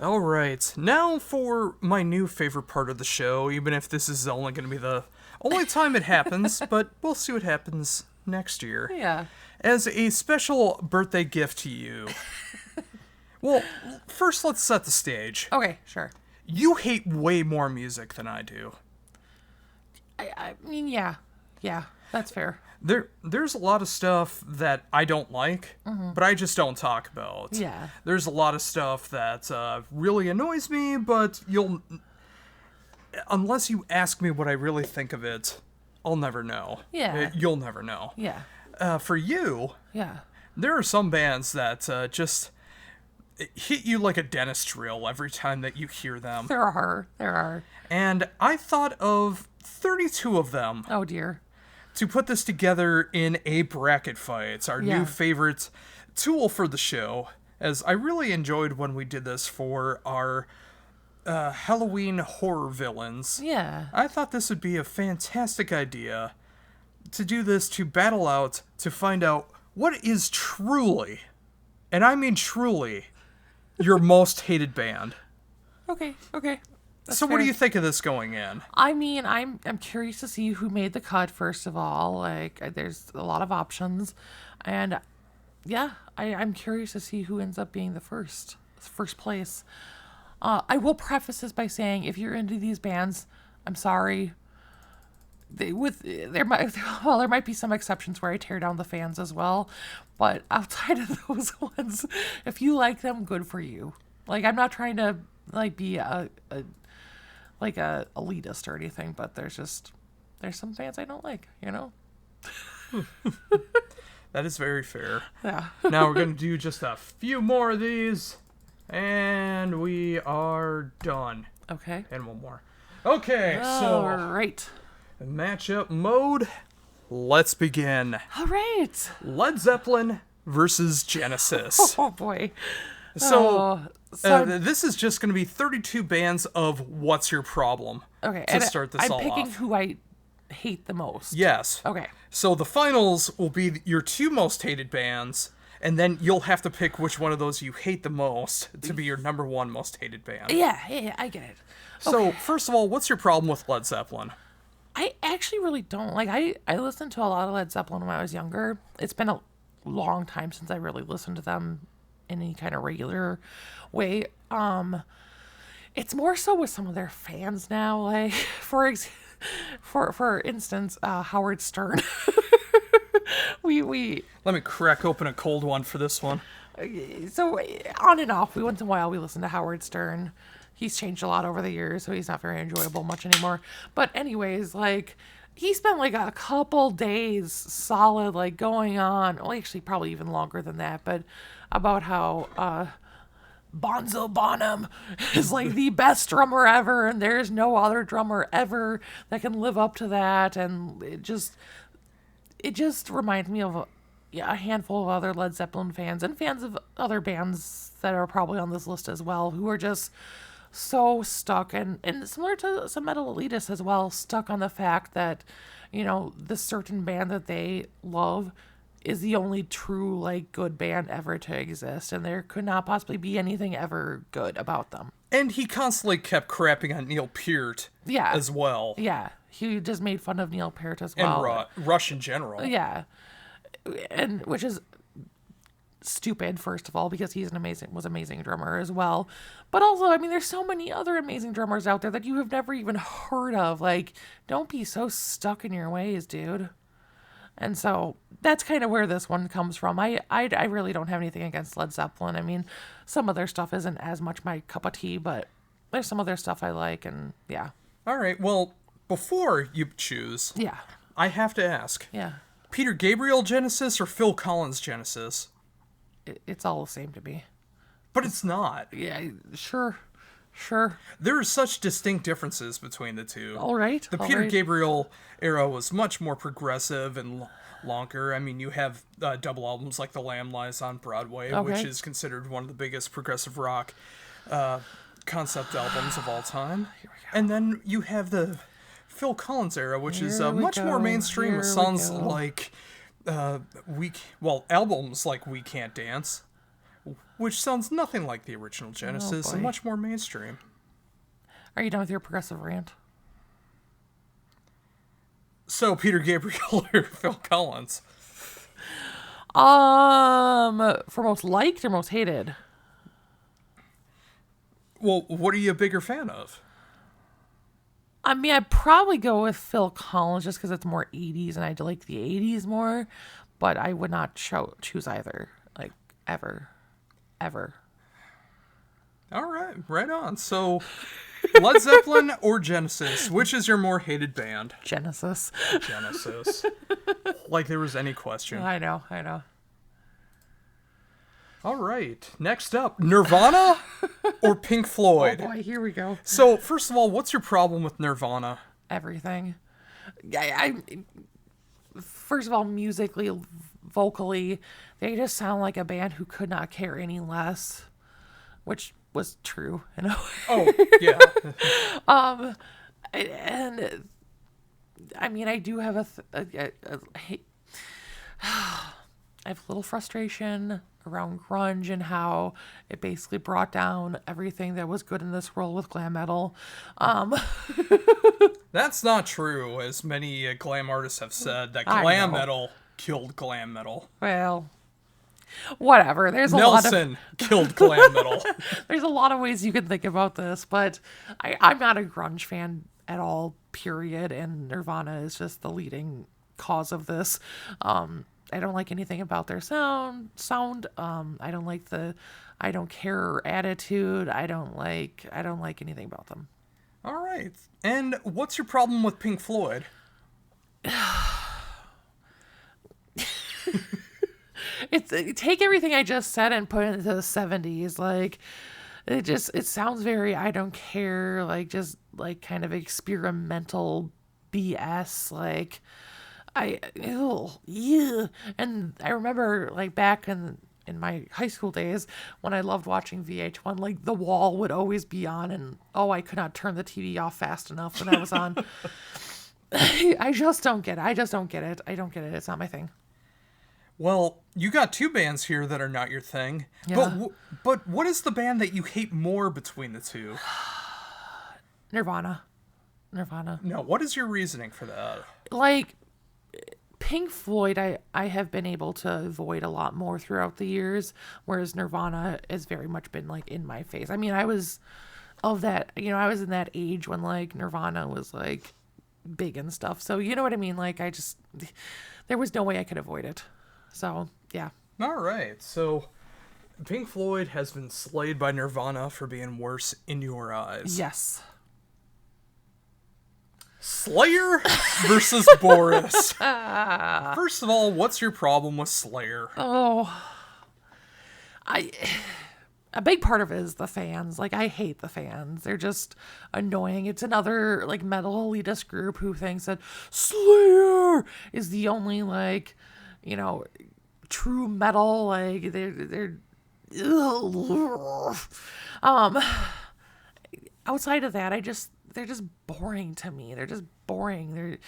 All right, now for my new favorite part of the show, even if this is only going to be the only time it happens, but we'll see what happens next year. Yeah. As a special birthday gift to you. Well, first let's set the stage. Okay, sure. You hate way more music than I do. I mean, yeah. Yeah, that's fair. There's a lot of stuff that I don't like, but I just don't talk about. Yeah. There's a lot of stuff that really annoys me, but unless you ask me what I really think of it, I'll never know. Yeah. You'll never know. Yeah. For you, Yeah. there are some bands that just hit you like a dentist drill every time that you hear them. There are. And I thought of 32 of them Oh, dear. to put this together in a bracket fight. It's our Yeah. new favorite tool for the show, as I really enjoyed when we did this for our Halloween horror villains. Yeah. I thought this would be a fantastic idea to do this, to battle out, to find out what is truly, and I mean truly, your most hated band. Okay. That's So what do fair. you think of this going in? I mean, I'm curious to see who made the cut first of all. Like, there's a lot of options, and yeah, I'm curious to see who ends up being the first place. I will preface this by saying, if you're into these bands, I'm sorry. There might be some exceptions where I tear down the fans as well, but outside of those ones, if you like them, good for you. Like, I'm not trying to like be a elitist or anything, but there's some fans I don't like, you know? That is very fair. Yeah. Now we're going to do just a few more of these, and we are done. Okay. And one more. Okay, All so right. matchup mode. Let's begin. All right. Led Zeppelin versus Genesis. Oh boy. So, So this is just going to be 32 bands of What's Your Problem okay. to And start this I'm all picking off. who I hate the most. Yes. Okay. So the finals will be your two most hated bands, and then you'll have to pick which one of those you hate the most to be your number one most hated band. Yeah, I get it. So, first of all, what's your problem with Led Zeppelin? I actually really don't. Like, I listened to a lot of Led Zeppelin when I was younger. It's been a long time since I really listened to them in any kind of regular way. It's more so with some of their fans now. Like, for instance, Howard Stern. we Let me crack open a cold one for this one. So on and off, once in a while we listen to Howard Stern. He's changed a lot over the years, so he's not very enjoyable much anymore. But anyways, like, he spent like a couple days solid, like, going on, well, actually probably even longer than that, but about how Bonzo Bonham is like the best drummer ever, and there's no other drummer ever that can live up to that. And it just reminds me of a handful of other Led Zeppelin fans and fans of other bands that are probably on this list as well, who are just so stuck, and similar to some metal elitists as well, stuck on the fact that, you know, the certain band that they love is the only true, like, good band ever to exist, and there could not possibly be anything ever good about them. And he constantly kept crapping on Neil Peart as well. Yeah, he just made fun of Neil Peart as And well. Rush in general. Yeah, and which is stupid, first of all, because he's was amazing drummer as well. But also, I mean, there's so many other amazing drummers out there that you have never even heard of. Like, don't be so stuck in your ways, dude. And so that's kind of where this one comes from. I really don't have anything against Led Zeppelin. I mean, some of their stuff isn't as much my cup of tea, but there's some of their stuff I like, and yeah. All right, well, before you choose, Yeah. I have to ask. Yeah. Peter Gabriel Genesis or Phil Collins Genesis? It's all the same to me. But it's not. Yeah, sure. There are such distinct differences between the two. All right. The Peter Gabriel era was much more progressive and longer. I mean, you have double albums like The Lamb Lies on Broadway, which is considered one of the biggest progressive rock concept albums of all time. And then you have the Phil Collins era, which is much more mainstream with songs like albums like We Can't Dance, which sounds nothing like the original Genesis and boy. much more mainstream. Are you done with your progressive rant? So, Peter Gabriel or Phil Collins? For most liked or most hated? Well, what are you a bigger fan of? I mean, I'd probably go with Phil Collins just because it's more 80s and I like the 80s more, but I would not choose either. Like, ever. Ever. All right, right on. So, Led Zeppelin or Genesis? Which is your more hated band? Genesis. Genesis. Like there was any question. I know. All right, next up, Nirvana or Pink Floyd? Oh boy, here we go. So, first of all, what's your problem with Nirvana? Everything. First of all, musically, vocally, they just sound like a band who could not care any less, which was true in a way. Oh, yeah. And I mean, I do have I have a little frustration around grunge and how it basically brought down everything that was good in this world with glam metal. That's not true, as many glam artists have said, that I glam know. metal killed glam metal. Well, whatever. Nelson killed glam metal. There's a lot of ways you can think about this, but I'm not a grunge fan at all, period. And Nirvana is just the leading cause of this. I don't like anything about their sound. I don't like I don't care attitude. I don't like anything about them. All right. And what's your problem with Pink Floyd? Take everything I just said and put it into the 70s. Like, it sounds very I don't care, like just like kind of experimental BS. Like, yeah. And I remember like back in my high school days when I loved watching VH1, like The Wall would always be on, and I could not turn the TV off fast enough when that was on. I just don't get it. I don't get it. It's not my thing. Well, you got two bands here that are not your thing. Yeah. But what is the band that you hate more between the two? Nirvana. No, what is your reasoning for that? Like, Pink Floyd, I have been able to avoid a lot more throughout the years, whereas Nirvana has very much been like in my face. I mean, I was in that age when like Nirvana was like big and stuff. So you know what I mean? Like there was no way I could avoid it. So yeah. All right. So Pink Floyd has been slayed by Nirvana for being worse in your eyes. Yes. Slayer versus Boris. First of all, what's your problem with Slayer? A big part of it is the fans. Like, I hate the fans. They're just annoying. It's another like metal elitist group who thinks that Slayer is the only like, true metal. Like they're outside of that, they're just boring to me. They're just boring.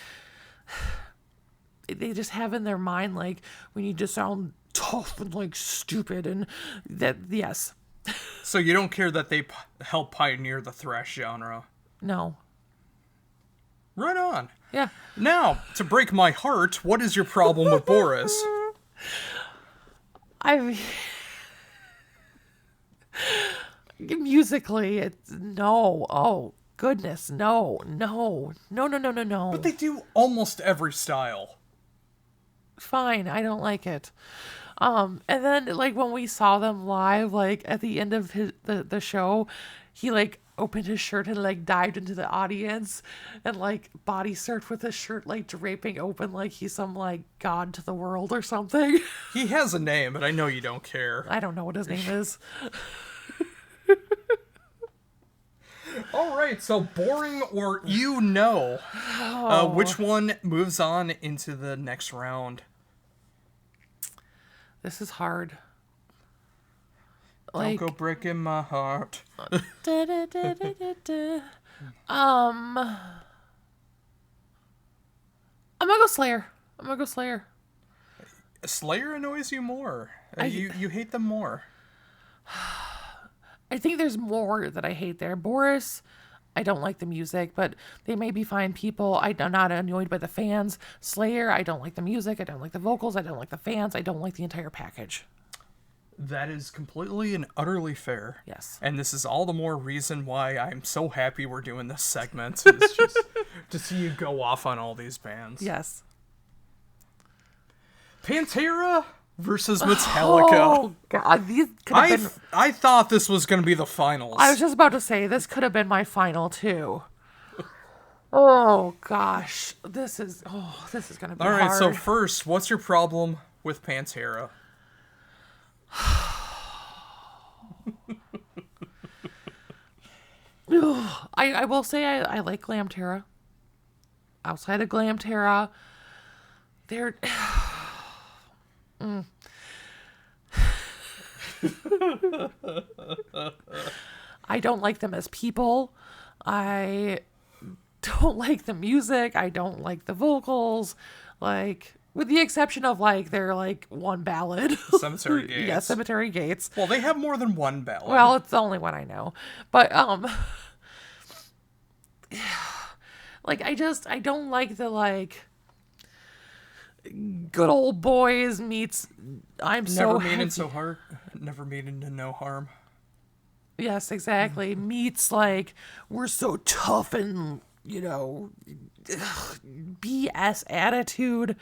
They just have in their mind like we need to sound tough and like stupid, and that yes. So you don't care that they helped pioneer the thrash genre? No. Right on. Yeah. Now, to break my heart, what is your problem with Boris? Musically, it's no. Oh, goodness, no. But they do almost every style. Fine, I don't like it. And then like when we saw them live, like at the end of the show, he like opened his shirt and like dived into the audience and like body surfed with his shirt like draping open like he's some like god to the world or something. He has a name, but I know you don't care. I don't know what his name is. All right, so boring or which one moves on into the next round? This is hard. Don't go breaking my heart. I'm gonna go Slayer. Slayer annoys you more. You hate them more. I think there's more that I hate there. Boris, I don't like the music, but they may be fine people. I'm not annoyed by the fans. Slayer, I don't like the music. I don't like the vocals. I don't like the fans. I don't like the entire package. That is completely and utterly fair. Yes. And this is all the more reason why I'm so happy we're doing this segment. Is just to see you go off on all these bands. Yes. Pantera versus Metallica. Oh, God. These could have been... I thought this was going to be the finals. I was just about to say, this could have been my final, too. Oh, gosh. This is going to be hard. All right, so first, what's your problem with Pantera? I will say I like Glamterra. Outside of Glamterra, they're... I don't like them as people. I don't like the music. I don't like the vocals. Like, with the exception of, like, their, like, one ballad. Cemetery Gates. Yeah, Cemetery Gates. Well, they have more than one ballad. Well, it's the only one I know. But, like, I don't like the, like, good old boys meets Never meaning so hard. Never meaning to no harm. Yes, exactly. Meets, like, we're so tough and, you know, BS attitude.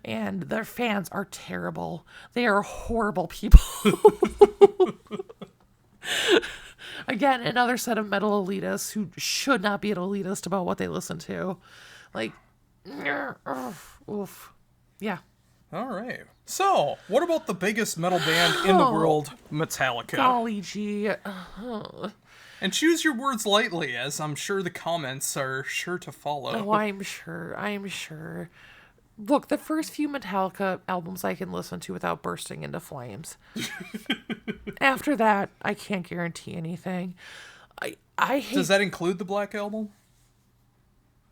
And their fans are terrible. They are horrible people. Again, another set of metal elitists who should not be an elitist about what they listen to. Like, oof. Yeah. All right. So, what about the biggest metal band in the world, Metallica? Golly gee. And choose your words lightly, as I'm sure the comments are sure to follow. Oh, I'm sure. Look, the first few Metallica albums I can listen to without bursting into flames. After that, I can't guarantee anything. I hate... Does that include the Black Album?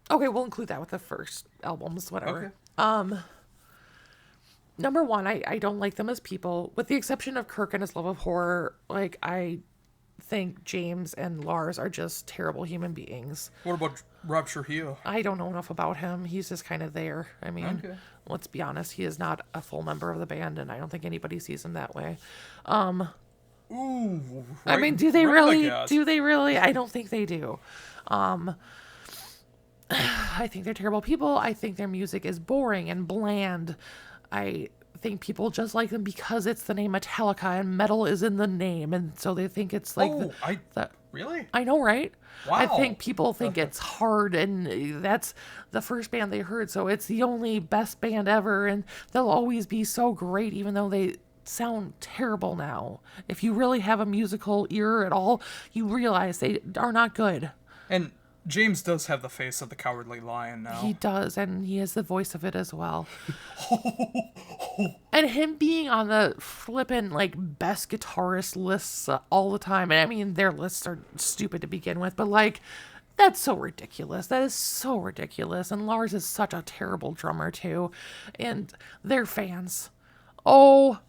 Okay, we'll include that with the first albums, whatever. Okay. Number one, I don't like them as people, with the exception of Kirk and his love of horror. Like, I think James and Lars are just terrible human beings. What about Rob Trujillo? I don't know enough about him. He's just kind of there. I mean, Okay. Let's be honest. He is not a full member of the band, and I don't think anybody sees him that way. Ooh. I mean, do they really? Do they really? I don't think they do. I think they're terrible people. I think their music is boring and bland. I think people just like them because it's the name Metallica and metal is in the name, and so they think it's like really? I know, right? Wow. I think people think it's hard, and that's the first band they heard, so it's the only best band ever, and they'll always be so great, even though they sound terrible now. If you really have a musical ear at all, you realize they are not good. And James does have the face of the Cowardly Lion now. He does, and he is the voice of it as well. And him being on the flippin' like best guitarist lists all the time. And I mean, their lists are stupid to begin with, but like, that's so ridiculous. That is so ridiculous. And Lars is such a terrible drummer too. And their fans. Oh,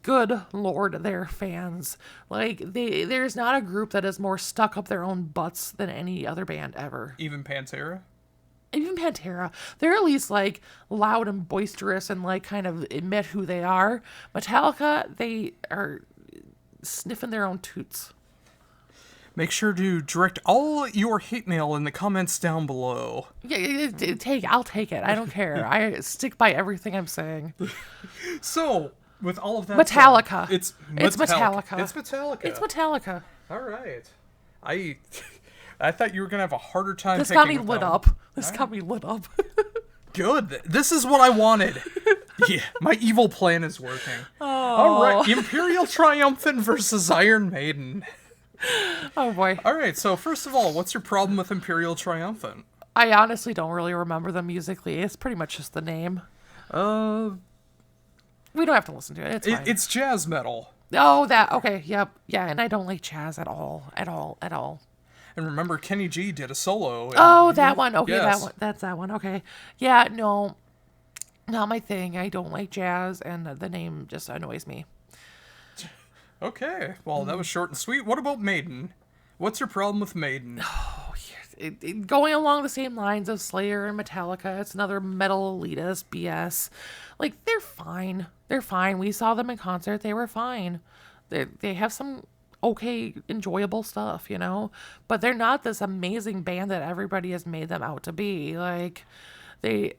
good Lord, their fans. Like, there's not a group that is more stuck up their own butts than any other band ever. Even Pantera? Even Pantera. They're at least, like, loud and boisterous and, like, kind of admit who they are. Metallica, they are sniffing their own toots. Make sure to direct all your hate mail in the comments down below. Yeah, I'll take it. I don't care. I stick by everything I'm saying. So... with all of that Metallica. Said, it's Metallica. It's Metallica. It's Metallica. All right. I thought you were going to have a harder time This picking got me lit up. This got me lit up. Good. This is what I wanted. Yeah, my evil plan is working. Oh. All right. Imperial Triumphant versus Iron Maiden. Oh, boy. All right. So, first of all, what's your problem with Imperial Triumphant? I honestly don't really remember them musically. It's pretty much just the name. We don't have to listen to it. It's fine. It's jazz metal. Oh, that. Okay. Yep. Yeah. And I don't like jazz at all. At all. And remember, Kenny G did a solo. Oh, that one. Okay. Yes. That one. That's that one. Okay. Yeah. No. Not my thing. I don't like jazz, and the name just annoys me. Okay, well, that was short and sweet. What about Maiden? What's your problem with Maiden? Going along the same lines of Slayer and Metallica, it's another metal elitist BS. Like, they're fine. They're fine. We saw them in concert. They were fine. They have some okay, enjoyable stuff, you know? But they're not this amazing band that everybody has made them out to be. Like, they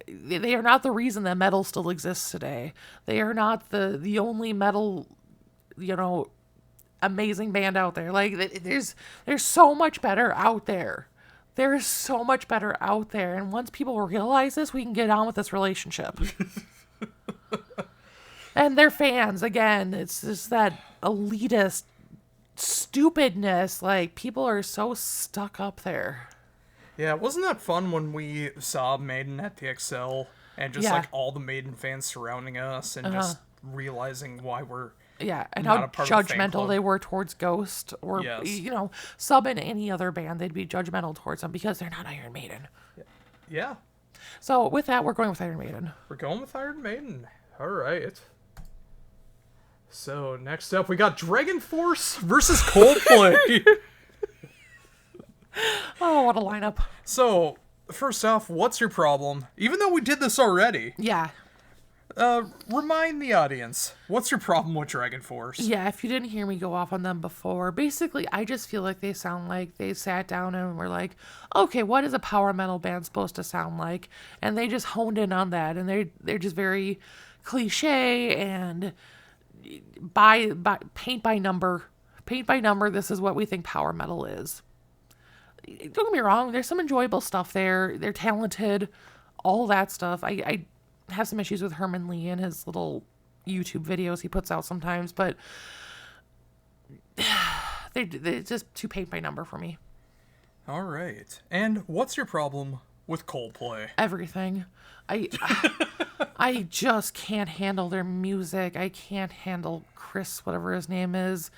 are not the reason that metal still exists today. They are not the only metal, you know, amazing band out there. Like, there's so much better out there. There is so much better out there. And once people realize this, we can get on with this relationship. And they're fans. Again, it's just that elitist stupidness. Like, people are so stuck up there. Yeah, wasn't that fun when we saw Maiden at the XL and just like all the Maiden fans surrounding us and just realizing why we're and not how a part of the fan judgmental club. they were towards Ghost or you know, sub in any other band, they'd be judgmental towards them because they're not Iron Maiden. Yeah. So with that, we're going with Iron Maiden. We're going with Iron Maiden. All right. So next up, we got Dragon Force versus Coldplay. Oh, what a lineup. So, first off, what's your problem? Even though we did this already. Yeah. Remind the audience, what's your problem with Dragon Force? Yeah, if you didn't hear me go off on them before, basically, I just feel like they sound like they sat down and were like, okay, what is a power metal band supposed to sound like? And they just honed in on that, and they're just very cliche and paint by number. Paint by number, this is what we think power metal is. Don't get me wrong, there's some enjoyable stuff there. They're talented, all that stuff. I have some issues with Herman Lee and his little YouTube videos he puts out sometimes, but they're just too paint by number for me. All right. And what's your problem with Coldplay? Everything. I just can't handle their music. I can't handle Chris, whatever his name is.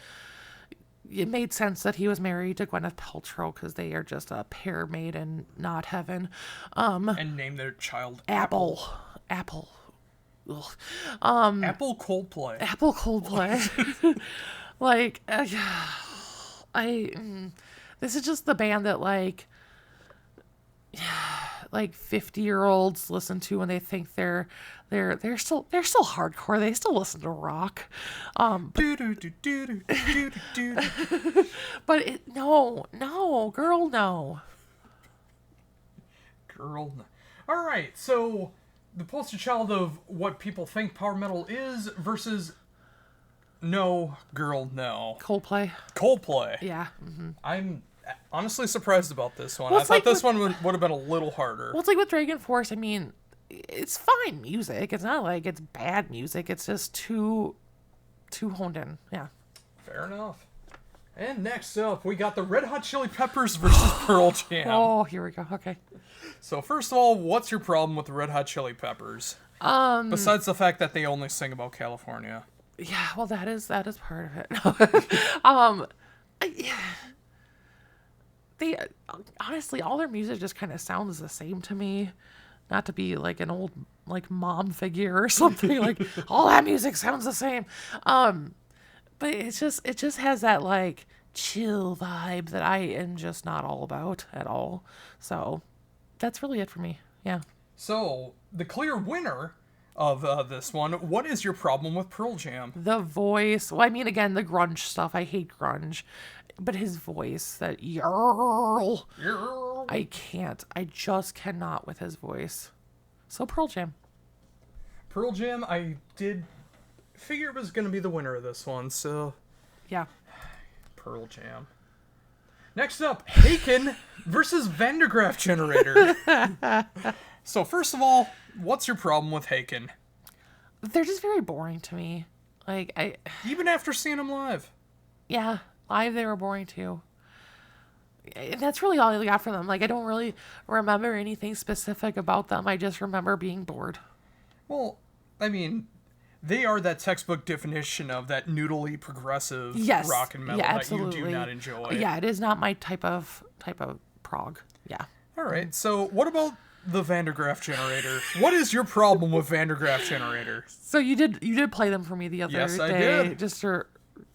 It made sense that he was married to Gwyneth Paltrow because they are just a pair made in not heaven. And name their child Apple. Ugh. Apple Coldplay. Apple Coldplay. Like, this is just the band that like 50-year-olds listen to when they think they're still hardcore. They still listen to rock. But no, girl, no. Girl, no. All right, so the poster child of what people think power metal is versus no, girl, no. Coldplay. Yeah. Mm-hmm. I'm honestly surprised about this one. Well, I thought this one would have been a little harder. Well, it's like with Dragon Force, I mean, it's fine music. It's not like it's bad music. It's just too honed in. Yeah. Fair enough. And next up, we got the Red Hot Chili Peppers versus Pearl Jam. Oh, here we go. Okay. So first of all, what's your problem with the Red Hot Chili Peppers? Besides the fact that they only sing about California. Yeah, well, that is part of it. They honestly, all their music just kind of sounds the same to me. Not to be like an old like mom figure or something. Like all that music sounds the same. But it just has that like chill vibe that I am just not all about at all. So that's really it for me. Yeah. So the clear winner of this one, what is your problem with Pearl Jam? The voice. Well, I mean, again, the grunge stuff. I hate grunge. But his voice, that yarl, I can't. I just cannot with his voice. So Pearl Jam. Pearl Jam, I did figure it was going to be the winner of this one, so... Yeah. Pearl Jam. Next up, Haken versus Vandergraaf Generator. So first of all, what's your problem with Haken? They're just very boring to me. Like, Even after seeing them live. Yeah, live they were boring too. That's really all I got for them. Like, I don't really remember anything specific about them. I just remember being bored. Well, I mean, they are that textbook definition of that noodly progressive rock and metal that you do not enjoy. Yeah, it is not my type of prog. Yeah. All right. So, what about the Vandergraaf Generator? What is your problem with Vandergraaf Generator? So you did play them for me the other day. Yes, I did. Just to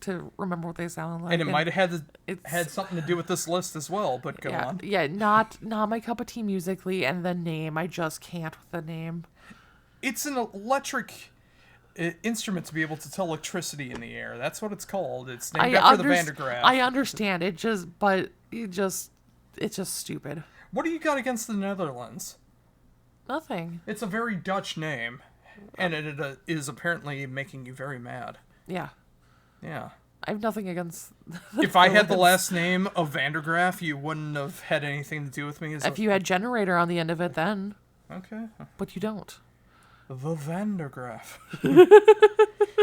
to remember what they sound like. And it might have had something to do with this list as well, but go on. Yeah, not my cup of tea musically, and the name, I just can't with the name. It's an electric instrument to be able to tell electricity in the air. That's what it's called. It's named after the Van der Graaf. I understand it, it's just stupid. What do you got against the Netherlands? Nothing. It's a very Dutch name, and it is apparently making you very mad. Yeah. Yeah. I have nothing against... If I had the last name of Van der Graaf, you wouldn't have had anything to do with me. If you had generator on the end of it, then. Okay. But you don't. The Van der Graaf.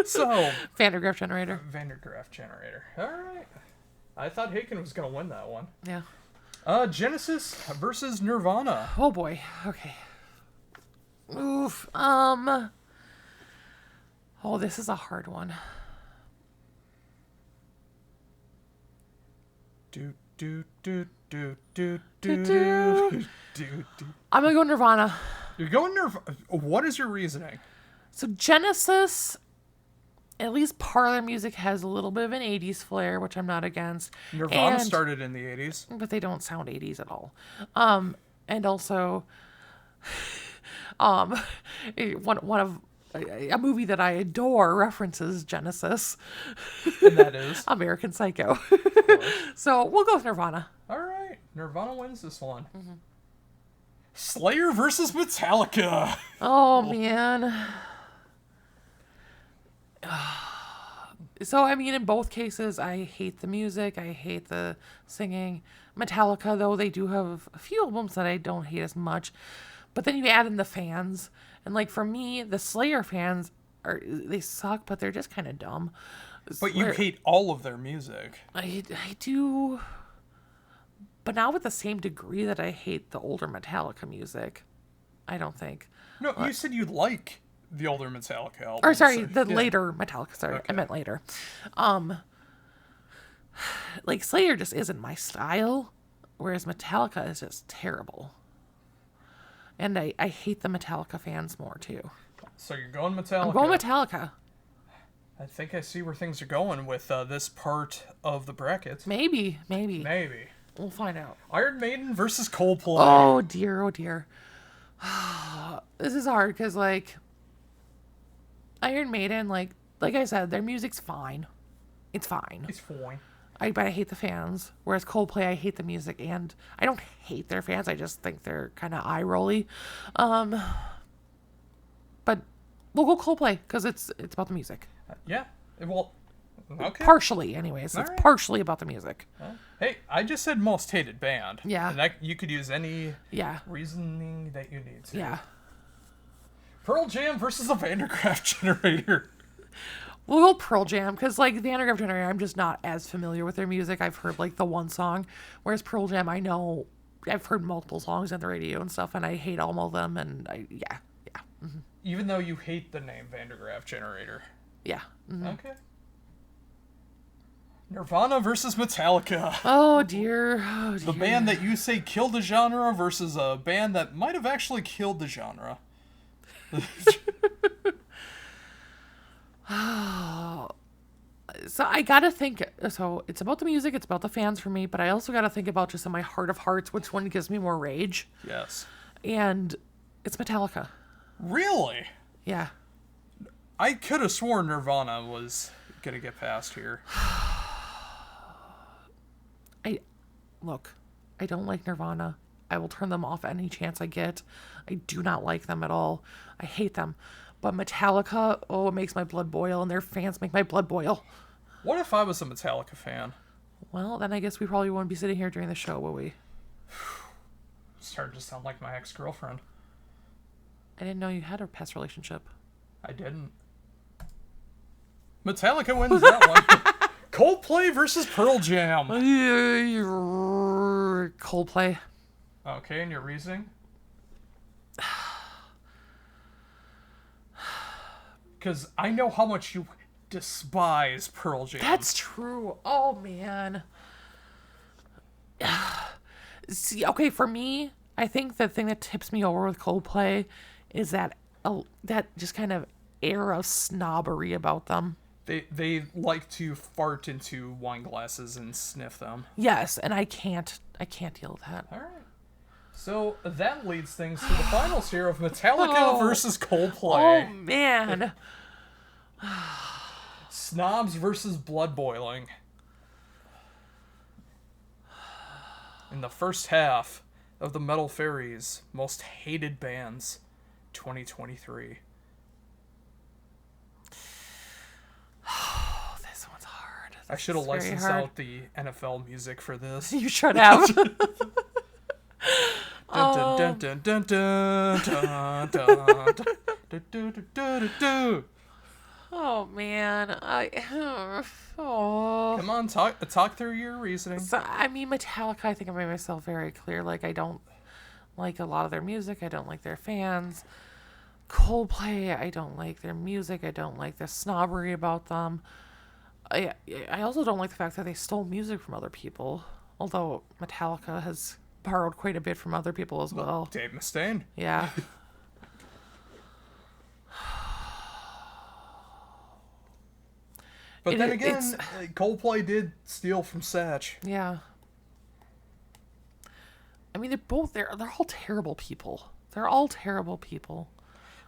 So... Van der Graaf generator. Van der Graaf generator. All right. I thought Haken was going to win that one. Yeah. Genesis versus Nirvana. Oh, boy. Okay. Oof. Oh, this is a hard one. I'm gonna go Nirvana. You're going Nirvana. What is your reasoning? So Genesis, at least part of their music has a little bit of an 80s flair, which I'm not against. Nirvana started in the 80s. But they don't sound 80s at all. And also, one of a movie that I adore references Genesis. And that is? American Psycho. So we'll go with Nirvana. All right. Nirvana wins this one. Mm-hmm. Slayer versus Metallica. Oh, man. So, I mean, in both cases, I hate the music. I hate the singing. Metallica, though, they do have a few albums that I don't hate as much. But then you add in the fans. And, like, for me, the Slayer fans, they suck, but they're just kind of dumb. But you hate all of their music. I do. But not with the same degree that I hate the older Metallica music. I don't think. No, you said you like the older Metallica albums. Or sorry, later Metallica. Sorry, okay. I meant later. Like Slayer just isn't my style, whereas Metallica is just terrible. And I hate the Metallica fans more too. So you're going Metallica. I'm going Metallica. I think I see where things are going with this part of the bracket. Maybe. We'll find out. Iron Maiden versus Coldplay. Oh dear. This is hard because, like, Iron Maiden, like I said, their music's fine. It's fine. It's fine. But I hate the fans. Whereas Coldplay, I hate the music, and I don't hate their fans. I just think they're kind of eye-rolly. But we'll go Coldplay because it's about the music. Yeah. Well, okay. Partially, anyways. It's partially about the music. Hey, I just said most hated band. Yeah. And you could use any reasoning that you need to. Yeah. Pearl Jam versus the Van der Graaf generator. We'll go Pearl Jam because, like, Van der Graaf generator, I'm just not as familiar with their music. I've heard, like, the one song. Whereas Pearl Jam, I know I've heard multiple songs on the radio and stuff, and I hate all of them. And yeah. Mm-hmm. Even though you hate the name Van der Graaf generator. Yeah. Mm-hmm. Okay. Nirvana versus Metallica. Oh dear. The band that you say killed the genre versus a band that might have actually killed the genre. So I gotta think. So it's about the music, it's about the fans for me, but I also gotta think about just in my heart of hearts which one gives me more rage. Yes. And it's Metallica. Really? Yeah. I could have sworn Nirvana was gonna get past here. I don't like Nirvana. I will turn them off any chance I get. I do not like them at all. I hate them. But Metallica, it makes my blood boil, and their fans make my blood boil. What if I was a Metallica fan? Well, then I guess we probably wouldn't be sitting here during the show, will we? Started to sound like my ex-girlfriend. I didn't know you had a past relationship. I didn't. Metallica wins that one. Coldplay versus Pearl Jam. Coldplay. Okay, and your reasoning? Because I know how much you despise Pearl Jam. That's true. Oh, man. See, okay, for me, I think the thing that tips me over with Coldplay is that just kind of air of snobbery about them. They like to fart into wine glasses and sniff them. Yes, and I can't deal with that. All right. So that leads things to the finals here of Metallica versus Coldplay. Oh man. Snobs versus blood boiling. In the first half of the Metal Faeries Most Hated Bands 2023. Oh, this one's hard. I should have licensed out the NFL music for this. You should have. Dun, dun, dun, dun, dun, dun, dun, dun. Oh man, Come on, talk through your reasoning. So, I mean, Metallica, I think I made myself very clear. Like, I don't like a lot of their music. I don't like their fans. Coldplay, I don't like their music. I don't like the snobbery about them. I also don't like the fact that they stole music from other people. Although Metallica has borrowed quite a bit from other people as well. Dave Mustaine. Yeah. But then again, Coldplay did steal from Satch. Yeah. I mean, they're all terrible people. They're all terrible people.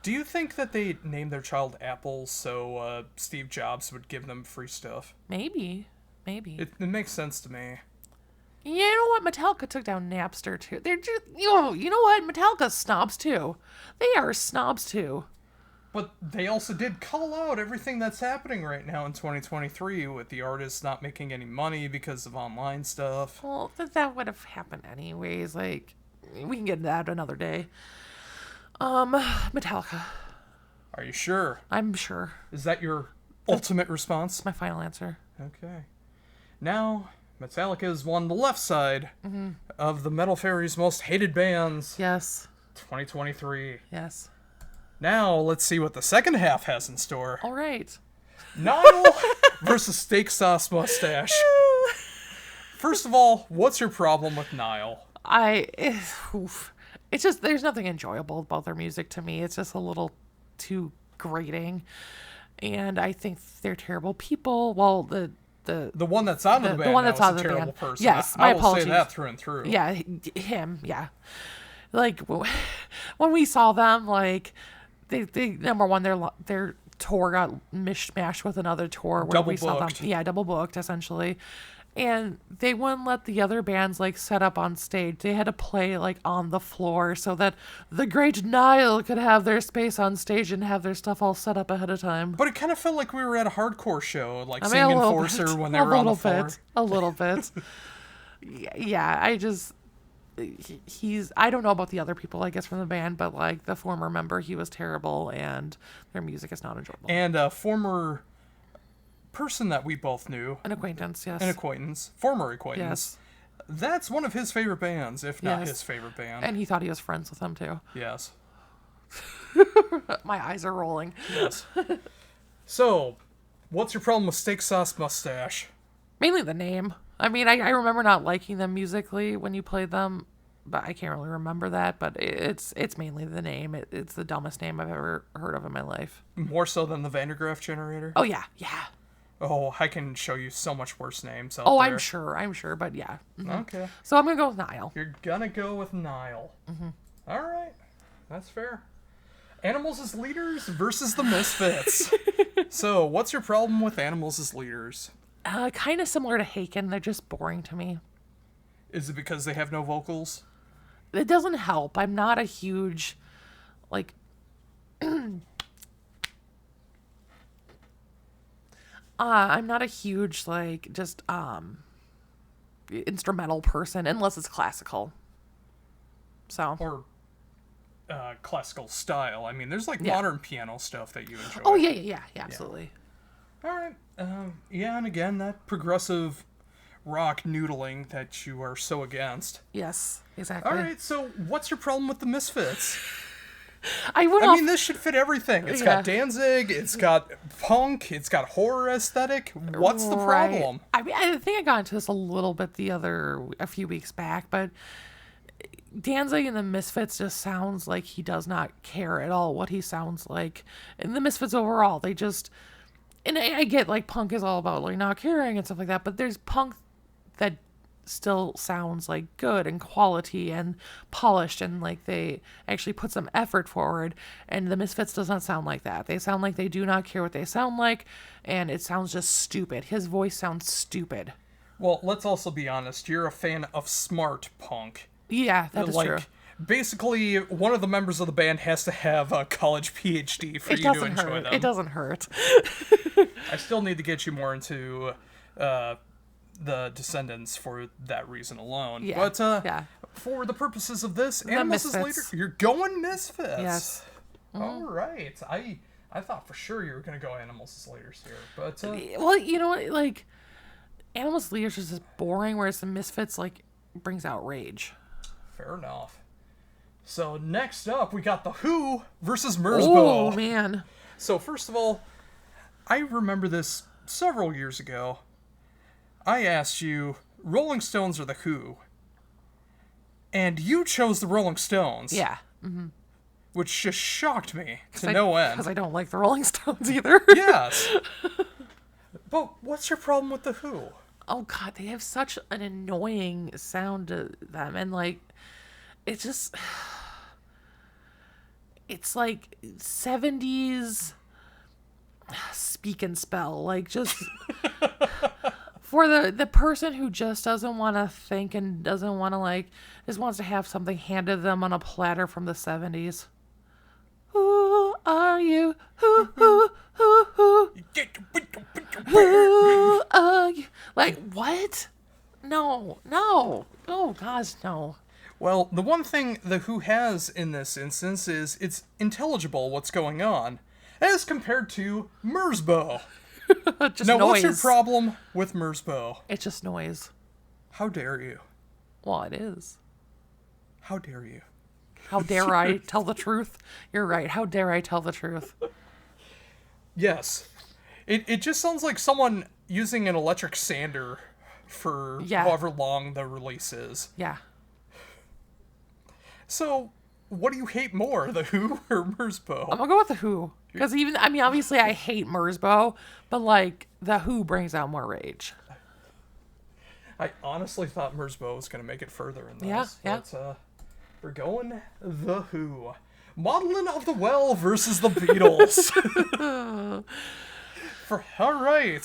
Do you think that they named their child Apple so Steve Jobs would give them free stuff? Maybe. It makes sense to me. You know what? Metallica took down Napster too. They're just, you know what? Metallica's snobs too. They are snobs too. But they also did call out everything that's happening right now in 2023 with the artists not making any money because of online stuff. Well, that would have happened anyways. Like, we can get into that another day. Metallica. Are you sure? I'm sure. Is that your ultimate response? My final answer. Okay. Now, Metallica is on the left side of the Metal Faeries Most Hated Bands. Yes. 2023. Yes. Now, let's see what the second half has in store. All right. Niall versus Steak Sauce Mustache. First of all, what's your problem with Niall? It's just, there's nothing enjoyable about their music to me. It's just a little too grating. And I think they're terrible people. Well, the one that's out of the band one that's now out is of a the terrible band. person. Yes, I my will apologies. say that through and through. Yeah, him, yeah. Like, when we saw them, like, they number one, their tour got mishmashed with another tour where Double we saw them. booked. Yeah, double booked, essentially. And they wouldn't let the other bands, like, set up on stage. They had to play, like, on the floor so that the great Niall could have their space on stage and have their stuff all set up ahead of time. But it kind of felt like we were at a hardcore show, like I mean, seeing a little Enforcer bit, when they were on the floor. A little bit. Yeah, I don't know about the other people, I guess, from the band, but, like, the former member, he was terrible, and their music is not enjoyable. And a former person that we both knew. An acquaintance, yes. Former acquaintance. Yes. That's one of his favorite bands, if not Yes. his favorite band. And he thought he was friends with them, too. Yes. My eyes are rolling. Yes. So, what's your problem with Steak Sauce Mustache? Mainly the name. I mean, I remember not liking them musically when you played them, but I can't really remember that. But it's mainly the name. It's the dumbest name I've ever heard of in my life. More so than the Vandergraaf Generator? Oh, yeah. Oh, I can show you so much worse names out Oh, there. I'm sure, but yeah. Mhm. Okay. So I'm going to go with Niall. You're gonna go with Niall. All right. That's fair. Animals as leaders versus the Misfits. So, what's your problem with animals as leaders? Kind of similar to Haken. They're just boring to me. Is it because they have no vocals? It doesn't help. I'm not a huge, like... I'm not a huge, like, just, instrumental person, unless it's classical. So. Or classical style. I mean, there's like Yeah. modern piano stuff that you enjoy. Oh, yeah, absolutely. All right. Yeah, and again, that progressive rock noodling that you are so against. Yes, exactly. All right, so what's your problem with the Misfits? I mean, this should fit everything. It's Yeah. got Danzig, it's got punk, it's got horror aesthetic. What's the problem? I mean, I think I got into this a little bit a few weeks back, but Danzig and the Misfits just sounds like he does not care at all what he sounds like. And the Misfits overall, they just, and I get like punk is all about like not caring and stuff like that, but there's punk that still sounds like good and quality and polished, and like they actually put some effort forward, and the Misfits does not sound like that. They sound like they do not care what they sound like, and it sounds just stupid. His voice sounds stupid. Well, let's also be honest, you're a fan of smart punk. Yeah, that is true. Basically, one of the members of the band has to have a college PhD for you to enjoy them. It doesn't hurt. I still need to get you more into the Descendants for that reason alone. Yeah, but for the purposes of this, Animals as Leader, you're going Misfits. Yes. All right. I thought for sure you were going to go Animals as Leaders here, but well, you know what? Like, Animals as Leaders is just boring, whereas the Misfits like brings out rage. Fair enough. So next up, we got The Who versus Merzbow. Oh, man. So first of all, I remember this several years ago. I asked you, Rolling Stones or The Who? And you chose the Rolling Stones. Yeah. Mm-hmm. Which just shocked me to no end. Because I don't like the Rolling Stones either. Yes. But what's your problem with The Who? Oh, God, they have such an annoying sound to them. And, like, it's just... It's like 70s speak and spell. Like, just... For the person who just doesn't want to think and doesn't want to, like... Just wants to have something handed them on a platter from the 70s. Who are you? Who are you? Like, what? No. Oh, gosh, no. Well, the one thing The Who has in this instance is it's intelligible what's going on, as compared to Merzbow. Just now, noise. what's your problem with Merzbow? It's just noise. How dare you? Well, it is. How dare you? How dare I tell the truth? You're right. How dare I tell the truth? Yes. It just sounds like someone using an electric sander for however long the release is. Yeah. So, what do you hate more, The Who or Merzbow? I'm gonna go with The Who. Because obviously I hate Merzbow, but, like, The Who brings out more rage. I honestly thought Merzbow was going to make it further in this. Yeah. But, we're going The Who. Maudlin of the Well versus the Beatles. All right.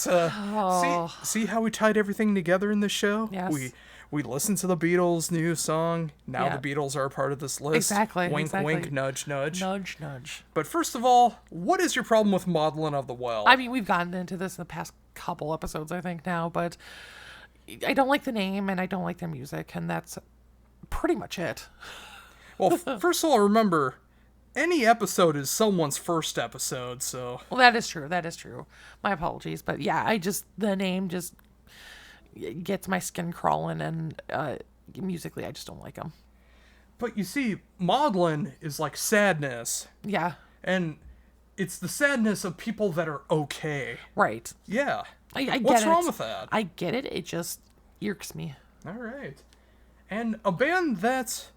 See how we tied everything together in this show? Yes. We listened to the Beatles' new song. Now the Beatles are a part of this list. Exactly. Wink, wink, nudge, nudge. Nudge, nudge. But first of all, what is your problem with Maudlin of the Well? I mean, we've gotten into this in the past couple episodes, I think, now, but I don't like the name and I don't like their music, and that's pretty much it. Well, first of all, remember, any episode is someone's first episode, so... Well, that is true. My apologies. But yeah, the name just gets my skin crawling, and musically, I just don't like them. But you see, maudlin is like sadness. Yeah. And it's the sadness of people that are okay. Right. Yeah. I get What's it. wrong with that? I get it. It just irks me. All right. And a band that,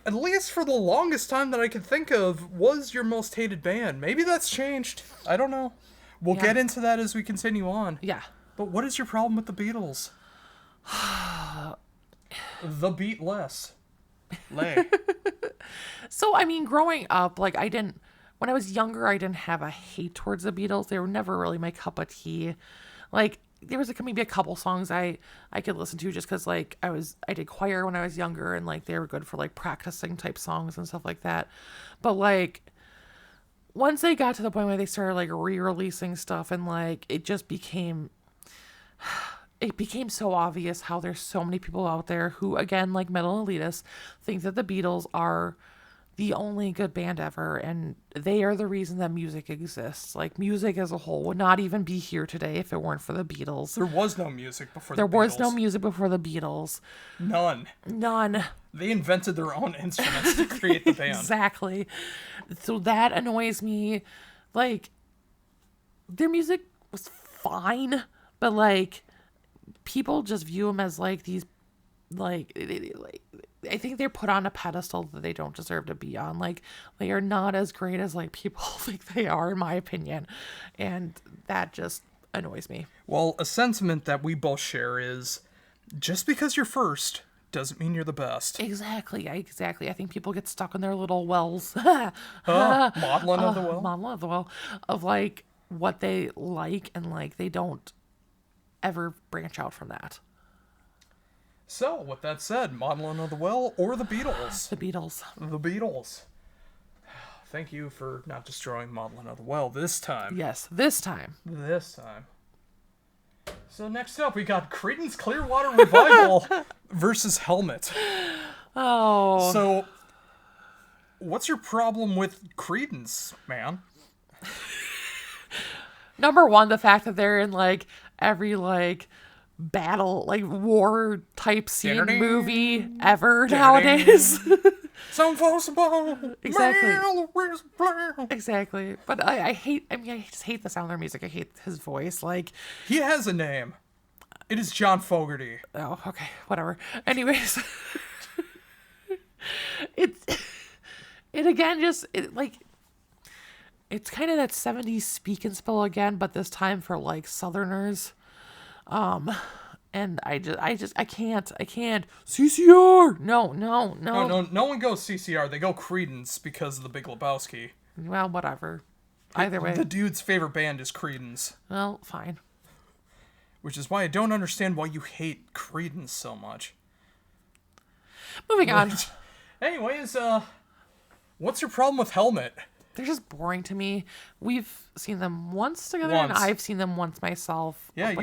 at least for the longest time that I could think of, was your most hated band. Maybe that's changed. I don't know. We'll get into that as we continue on. Yeah. But what is your problem with the Beatles? The Beatless. Lay. So, I mean, growing up, like, when I was younger, I didn't have a hate towards the Beatles. They were never really my cup of tea. Like, there was maybe a couple songs I could listen to just because, like, I did choir when I was younger, and, like, they were good for, like, practicing type songs and stuff like that. But, like, once they got to the point where they started, like, re-releasing stuff, and, like, it became so obvious how there's so many people out there who, again, like metal elitists, think that the Beatles are the only good band ever, and they are the reason that music exists. Like, music as a whole would not even be here today if it weren't for the Beatles. There was no music before the Beatles. There was no music before the Beatles. None. They invented their own instruments to create the band. Exactly. So that annoys me. Like, their music was fine, but, like, people just view them as, like, these, like I think they're put on a pedestal that they don't deserve to be on. Like, they are not as great as like people think they are, in my opinion, and that just annoys me. Well, a sentiment that we both share is, just because you're first doesn't mean you're the best. Exactly. I think people get stuck in their little wells. Maudlin of the well? Modeling of the well, of like what they like, and like they don't ever branch out from that. So, with that said, Maudlin of the Well or the Beatles? The Beatles. The Beatles. Thank you for not destroying Maudlin of the Well this time. Yes, this time. This time. So next up, we got Creedence Clearwater Revival versus Helmet. Oh. So, what's your problem with Creedence, man? Number one, the fact that they're in like every like battle, like war type scene movie ever nowadays. Exactly. But I just hate the sound of their music. I hate his voice. Like, he has a name. It is John Fogerty. Oh, okay, whatever. Anyways, it again just it's kind of that 70s speak and spell again, but this time for like Southerners. And I can't. CCR! No. No one goes CCR. They go Creedence because of the Big Lebowski. Well, whatever. Either way. The dude's favorite band is Creedence. Well, fine. Which is why I don't understand why you hate Creedence so much. Moving on. Anyways, what's your problem with Helmet? They're just boring to me. We've seen them once together, and I've seen them once myself. Yeah,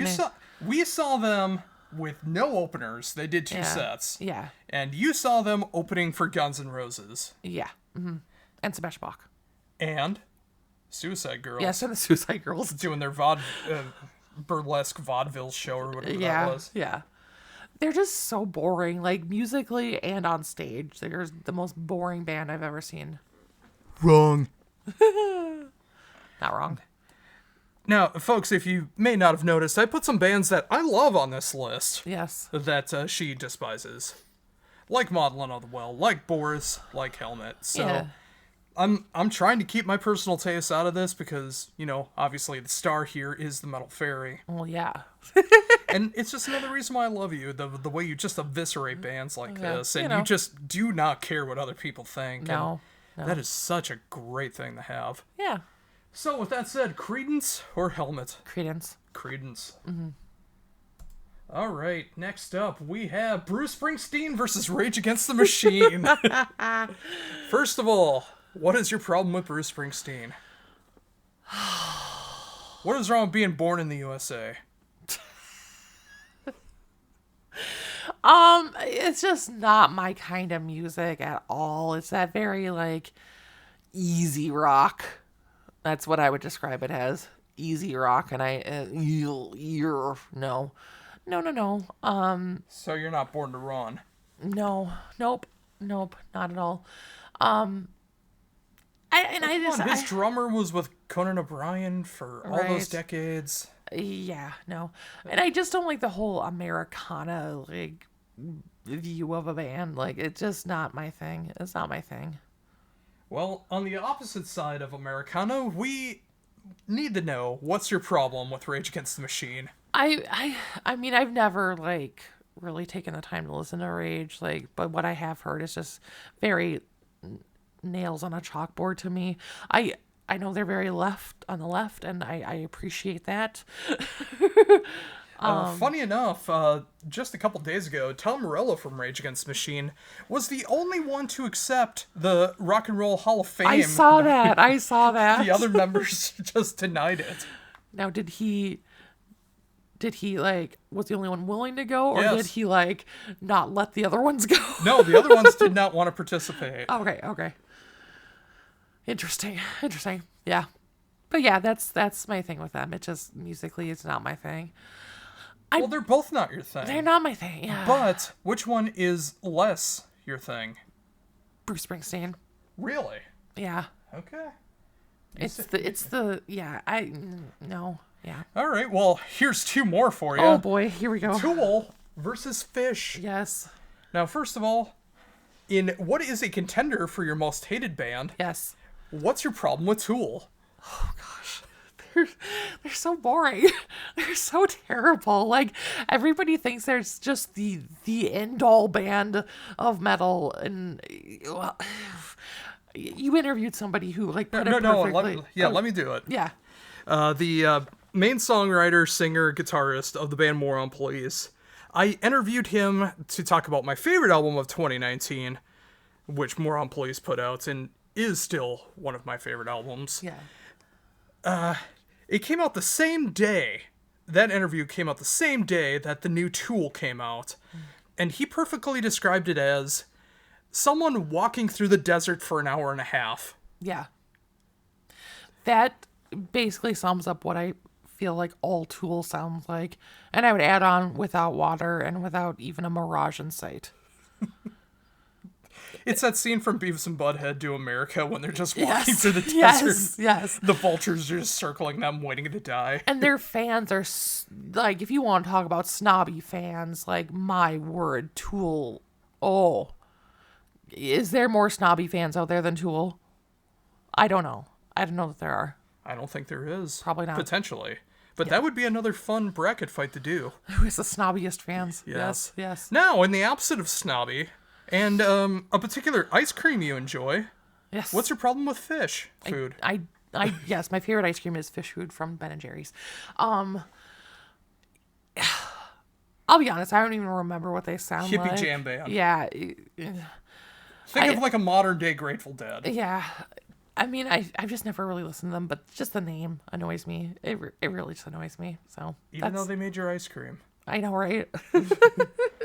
we saw them with no openers. They did two sets. Yeah. And you saw them opening for Guns N' Roses. Yeah. Mm-hmm. And Sebastian Bach. And Suicide Girls. Yes, and the Suicide Girls. Doing their burlesque vaudeville show or whatever that was. Yeah. They're just so boring, like musically and on stage. They're the most boring band I've ever seen. Wrong. Not wrong. Now, folks, if you may not have noticed, I put some bands that I love on this list. Yes. That she despises. Like Maudlin of the Well, like Boris, like Helmet. So yeah. I'm trying to keep my personal taste out of this because, obviously the star here is the Metal Faerie. Well, yeah. And it's just another reason why I love you, the way you just eviscerate bands like this, and you just do not care what other people think. No. That is such a great thing to have. Yeah. So, with that said, Creedence or Helmet? Creedence. Mm-hmm. All right, next up, we have Bruce Springsteen versus Rage Against the Machine. First of all, what is your problem with Bruce Springsteen? What is wrong with being born in the USA? It's just not my kind of music at all. It's that very, like, easy rock. That's what I would describe it as. Easy rock, and no. So you're not born to run? No. Nope, not at all. His drummer was with Conan O'Brien for all those decades. Yeah, no. And I just don't like the whole Americana, like, view of a band. Like, it's just not my thing. It's not my thing. Well, on the opposite side of Americana, we need to know, what's your problem with Rage Against the Machine? I mean, I've never, like, really taken the time to listen to Rage, like, but what I have heard is just very nails on a chalkboard to me. I know they're very left on the left, and I appreciate that. Funny enough, just a couple days ago, Tom Morello from Rage Against the Machine was the only one to accept the Rock and Roll Hall of Fame. I saw that. The other members just denied it. Now, did he like, was the only one willing to go, or yes. did he like not let the other ones go? No, the other ones did not want to participate. Okay. Interesting. Yeah. But yeah, that's my thing with them. It just, musically, it's not my thing. Well, they're both not your thing. They're not my thing, yeah. But which one is less your thing? Bruce Springsteen. Really? Yeah. Okay. No. Yeah. All right, well, here's two more for you. Oh boy, here we go. Tool versus Fish. Yes. Now, first of all, in what is a contender for your most hated band, Yes. what's your problem with Tool? Oh gosh. They're so boring. They're so terrible. Like, everybody thinks there's just the end all band of metal, and well, you interviewed somebody who like put it perfectly. Let me do it. Yeah. The main songwriter, singer, guitarist of the band Moron Police. I interviewed him to talk about my favorite album of 2019, which Moron Police put out, and is still one of my favorite albums. Yeah. It came out the same day. That interview came out the same day that the new Tool came out. And he perfectly described it as someone walking through the desert for an hour and a half. Yeah. That basically sums up what I feel like all Tool sounds like. And I would add on without water and without even a mirage in sight. It's that scene from Beavis and Butthead Do America when they're just walking through the desert. Yes. The vultures are just circling them, waiting to die. And their fans are, like, if you want to talk about snobby fans, like, my word, Tool. Oh. Is there more snobby fans out there than Tool? I don't know. I don't know that there are. I don't think there is. Probably not. Potentially. But that would be another fun bracket fight to do. Who is the snobbiest fans? Yes. Yes. Now, in the opposite of snobby, and a particular ice cream you enjoy, Yes. what's your problem with fish food? I yes, my favorite ice cream is fish food from Ben and Jerry's. I'll be honest, I don't even remember what they sound like. Hippie jam band. Yeah. Think of like a modern day Grateful Dead. Yeah. I mean, I've just never really listened to them, but just the name annoys me. It really just annoys me. So Even though they made your ice cream. I know, right?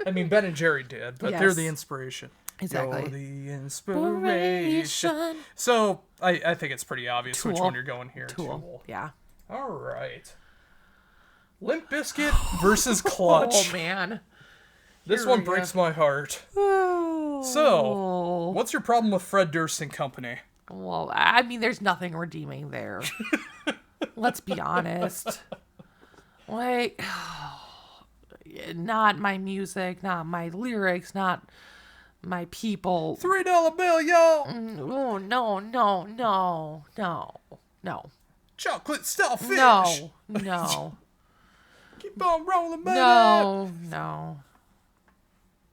I mean, Ben and Jerry did, but they're Yes. the inspiration. Exactly. You're the inspiration. So, I think it's pretty obvious which Tool. one you're going here. Tool. Yeah. All right. Limp Bizkit versus Clutch. Oh man. This Here one we go. breaks my heart. Oh. So, what's your problem with Fred Durst and Company? Well, I mean, there's nothing redeeming there. Let's be honest. Like, not my music, not my lyrics, not my people. $3 bill, y'all. Oh, no. Chocolate starfish. No. Keep on rolling, baby. No.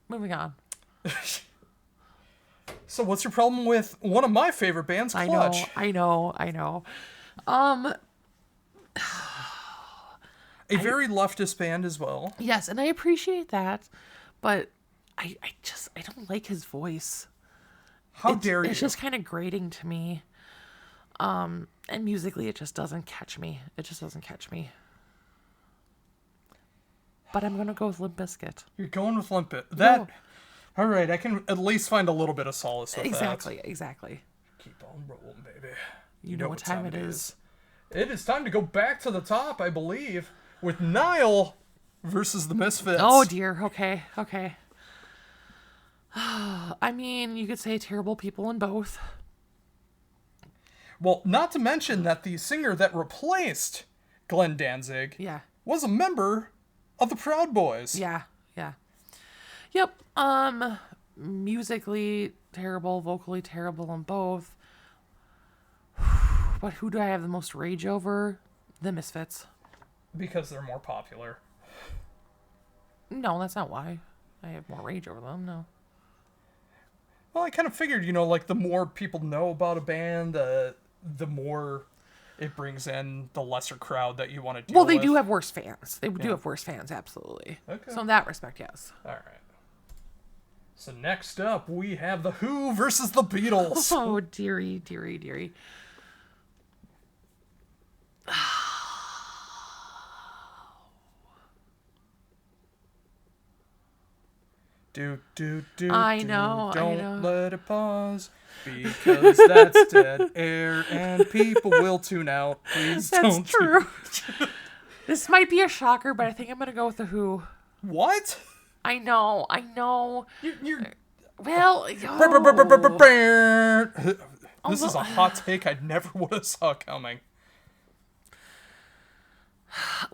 Moving on. So what's your problem with one of my favorite bands, Clutch? I know. A very leftist band as well. Yes, and I appreciate that, but I don't like his voice. How dare you? It's just kind of grating to me. And musically, it just doesn't catch me. But I'm gonna go with Limp Bizkit. You're going with Limp Bizkit. That. All right, I can at least find a little bit of solace with that. Exactly. Keep on rolling, baby. You know what time it is. It is time to go back to the top, I believe, with Nile versus the Misfits. Oh dear. Okay. I mean, you could say terrible people in both. Well, not to mention that the singer that replaced Glenn Danzig was a member of the Proud Boys. Yeah. Yep. Musically terrible, vocally terrible in both. But who do I have the most rage over? The Misfits. Because they're more popular. No, that's not why. I have more rage over them, no. Well, I kind of figured, like the more people know about a band, the more it brings in the lesser crowd that you want to deal with. Well, they do have worse fans. They do have worse fans, absolutely. Okay. So in that respect, yes. All right. So next up, we have The Who versus the Beatles. Oh, dearie. Do. I know. Don't let it pause, because that's dead air and people will tune out. Please don't. That's true. This might be a shocker, but I think I'm going to go with The Who. What? I know. You're... Well, This is a hot take I never would have saw coming.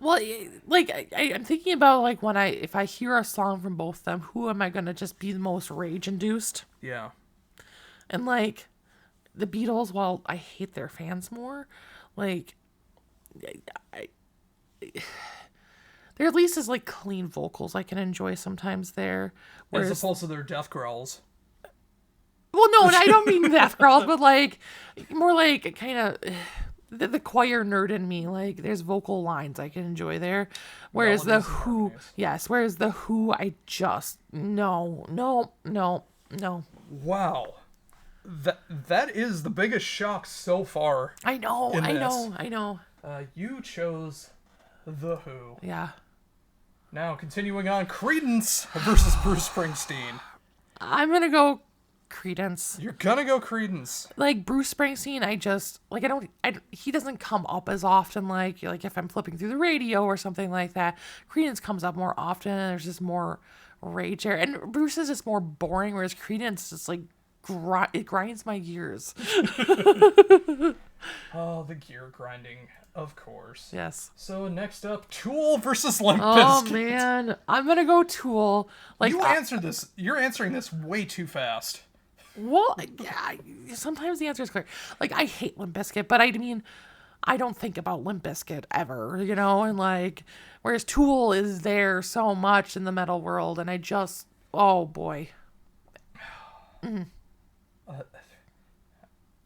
Well, like I'm thinking about like if I hear a song from both of them, who am I gonna just be the most rage induced? Yeah. And like the Beatles, while I hate their fans more, like I, there at least is like clean vocals I can enjoy sometimes there. As opposed to their death growls. Well, no, and I don't mean death growls, but like more like kind of the choir nerd in me. Like there's vocal lines I can enjoy there, whereas Melodies the and Who, harmonies. yes, whereas the Who, I just no. Wow. That is the biggest shock so far. I know. You chose The Who. Yeah. Now, continuing on, Creedence versus Bruce Springsteen. I'm gonna go Creedence. You're gonna go Creedence. Like Bruce Springsteen, I just like he doesn't come up as often. Like if I'm flipping through the radio or something like that, Creedence comes up more often. And there's just more rage there, and Bruce is just more boring. Whereas Creedence just like it grinds my gears. Oh, the gear grinding, of course. Yes. So next up, Tool versus Limp Oh Bizkit. man, I'm gonna go Tool. Like You answered this. You're answering this way too fast. well, yeah. Sometimes the answer is clear. Like I hate Limp Bizkit, but I mean, I don't think about Limp Bizkit ever, and like, whereas Tool is there so much in the metal world, and I just, oh boy.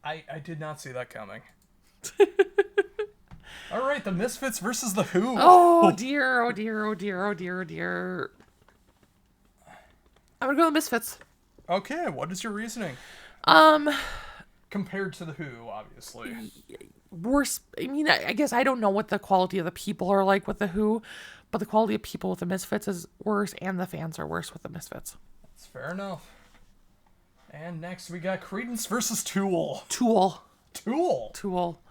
I did not see that coming. All right, the Misfits versus the Who. Oh dear, oh dear, oh dear, oh dear, oh dear. I'm gonna go with Misfits. Okay, what is your reasoning? Compared to the Who, obviously. Worse. I mean, I guess I don't know what the quality of the people are like with the Who, but the quality of people with the Misfits is worse, and the fans are worse with the Misfits. That's fair enough. And next we got Creedence versus Tool. Tool. Tool.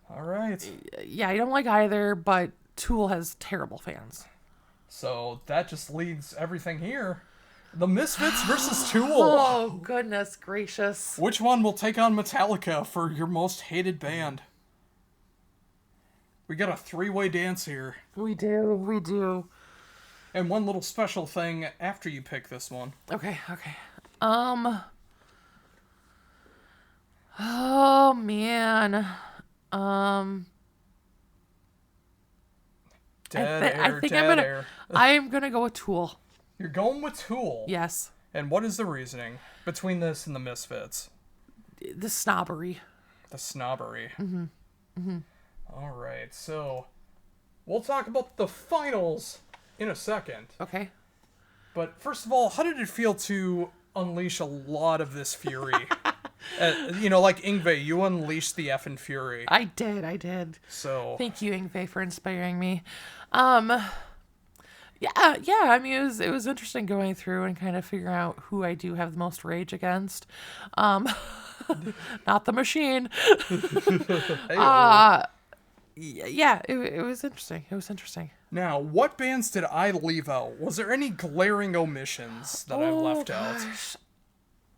All right. Yeah, I don't like either, but Tool has terrible fans. So that just leads everything here. The Misfits versus Tool. Oh, goodness gracious. Which one will take on Metallica for your most hated band? We got a three-way dance here. We do. And one little special thing after you pick this one. Okay. Oh, man. Dead air. I'm gonna go with Tool. You're going with Tool. Yes. And what is the reasoning between this and the Misfits? The snobbery. The snobbery. All right, so we'll talk about the finals in a second. Okay. But first of all, how did it feel to unleash a lot of this fury? Like Yngwie, you unleashed the effing fury. I did. So Thank you, Yngwie, for inspiring me. Yeah. I mean, it was interesting going through and kind of figuring out who I do have the most rage against. Not the machine. Yeah, it was interesting. now, what bands did I leave out? Was there any glaring omissions that I left out? Gosh.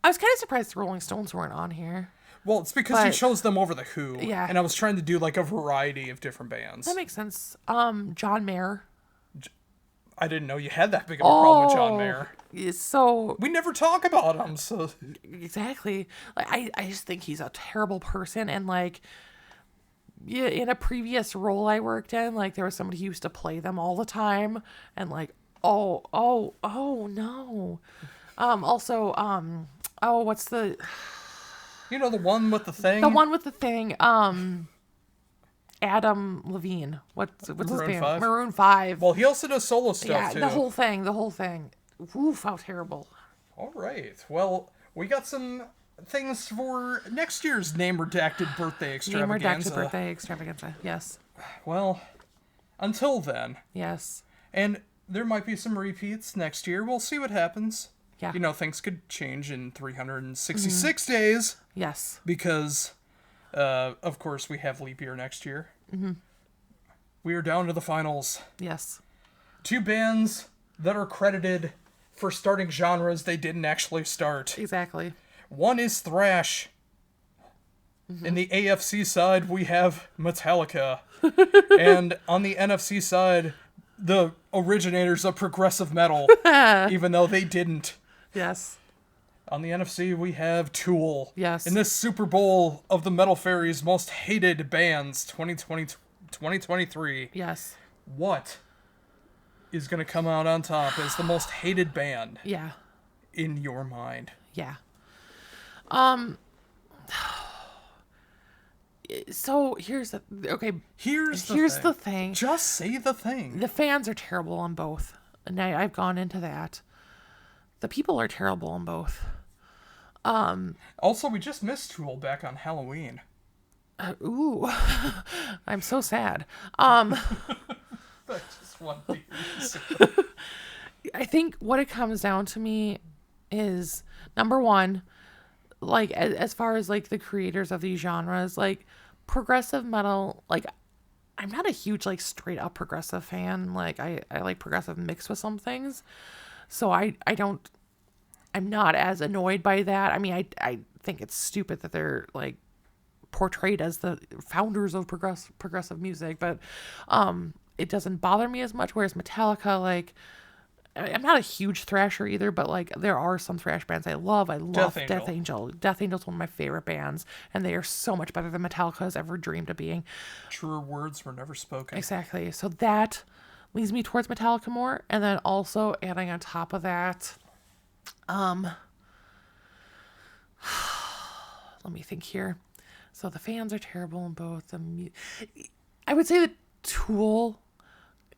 I was kind of surprised the Rolling Stones weren't on here. Well, it's because you But- chose them over the Who. Yeah. And I was trying to do like a variety of different bands. That makes sense. John Mayer. I didn't know you had that big of a problem with John Mayer. So We never talk about him, so exactly. Like I just think he's a terrible person, and like yeah, in a previous role I worked in, like there was somebody who used to play them all the time, and like oh no. What's the the one with the thing. the one with the thing? Adam Levine. What's his Maroon band? 5? Maroon 5. Well, he also does solo stuff Yeah, too. the whole thing. Oof, how terrible. All right. Well, we got some things for next year's name redacted birthday Name extravaganza. redacted birthday extravaganza. Yes. Well, until then, Yes. and there might be some repeats next year. We'll see what happens. Yeah. Things could change in 366 days Yes. because, of course, we have leap year next year. We are down to the finals. Yes. Two bands that are credited for starting genres they didn't actually start. Exactly. One is thrash. In the AFC side, we have Metallica. And on the NFC side, the originators of progressive metal, even though they didn't. Yes. On the NFC, we have Tool. Yes. In this Super Bowl of the Metal Faerie's most hated bands, 2023. Yes. What is going to come out on top as the most hated band? Yeah. In your mind? Yeah. So here's the thing. Just say the thing. The fans are terrible on both, and I've gone into that. The people are terrible on both. Also, we just missed Tool back on Halloween. Ooh, I'm so sad. That's just one thing. I think what it comes down to me is, number one, like as far as like the creators of these genres, like progressive metal, like I'm not a huge like straight up progressive fan. Like I like progressive mixed with some things. So I'm not as annoyed by that. I mean, I think it's stupid that they're like portrayed as the founders of progressive music, but it doesn't bother me as much. Whereas Metallica, like, I'm not a huge thrasher either, but like there are some thrash bands I love. I love Death Angel. Death Angel's one of my favorite bands, and they are so much better than Metallica has ever dreamed of being. Truer words were never spoken. Exactly. So that leads me towards Metallica more, and then also adding on top of that, let me think here. So the fans are terrible in both. I would say that Tool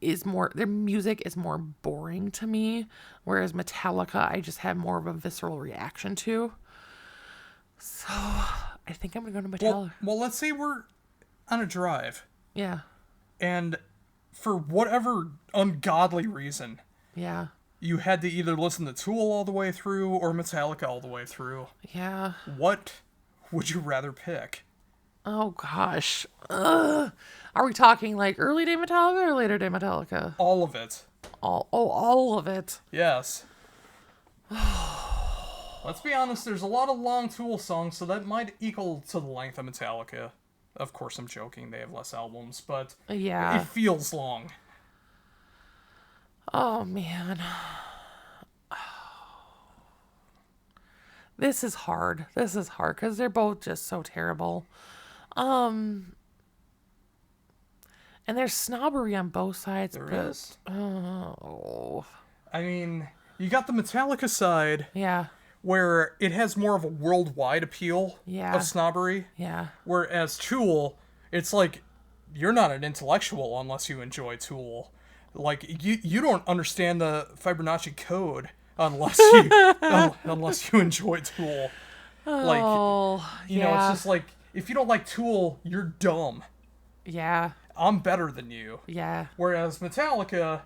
is more, their music is more boring to me, whereas Metallica I just have more of a visceral reaction to. So I think I'm gonna go to Metallica. Well, let's say we're on a drive. Yeah. And for whatever ungodly reason, yeah, you had to either listen to Tool all the way through or Metallica all the way through. Yeah. What would you rather pick? Oh gosh. Are we talking like early day Metallica or later day Metallica? All of it. All of it. Yes. Let's be honest, there's a lot of long Tool songs, so that might equal to the length of Metallica. Of course, I'm joking, they have less albums, but yeah, it feels long. Oh man. This is hard because they're both just so terrible. And there's snobbery on both sides. There is. Oh. I mean, you got the Metallica side. Yeah. Where it has more of a worldwide appeal yeah. of snobbery. Yeah. Whereas Tool, it's like, you're not an intellectual unless you enjoy Tool. Like, you don't understand the Fibonacci code unless you enjoy Tool. Like, you know, it's just like, if you don't like Tool, you're dumb. Yeah. I'm better than you. Yeah. Whereas Metallica,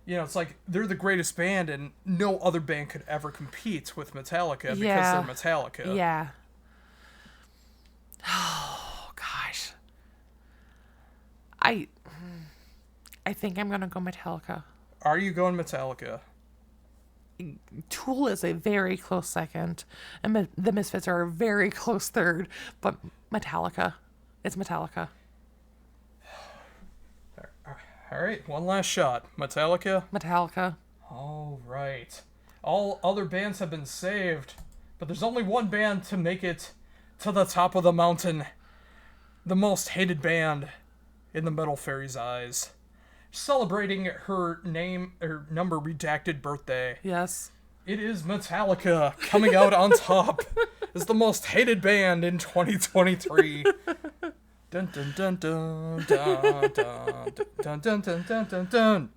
you know, it's like they're the greatest band and no other band could ever compete with Metallica because they're Metallica. Yeah. Oh, gosh. I think I'm going to go Metallica. Are you going Metallica? Tool is a very close second, and the Misfits are a very close third, but Metallica. It's Metallica. All right, one last shot. Metallica? Metallica. All right. All other bands have been saved, but there's only one band to make it to the top of the mountain. The most hated band in the Metal Faerie's eyes. Celebrating her number redacted birthday. Yes. It is Metallica coming out on top as the most hated band in 2023. Dun dun dun dun dun dun dun dun dun dun dun dun.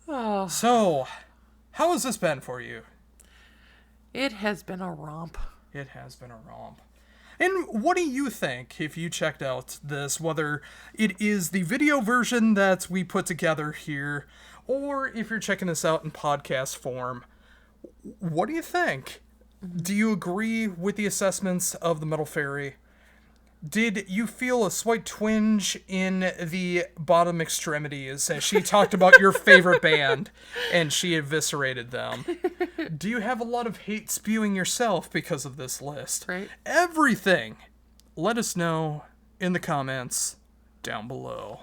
Oh. So, how has this been for you? It has been a romp. It has been a romp. And what do you think if you checked out this, whether it is the video version that we put together here, or if you're checking this out in podcast form? What do you think? Do you agree with the assessments of the Metal Faerie? Did you feel a slight twinge in the bottom extremities as she talked about your favorite band and she eviscerated them? Do you have a lot of hate spewing yourself because of this list? Right. Everything let us know in the comments down below.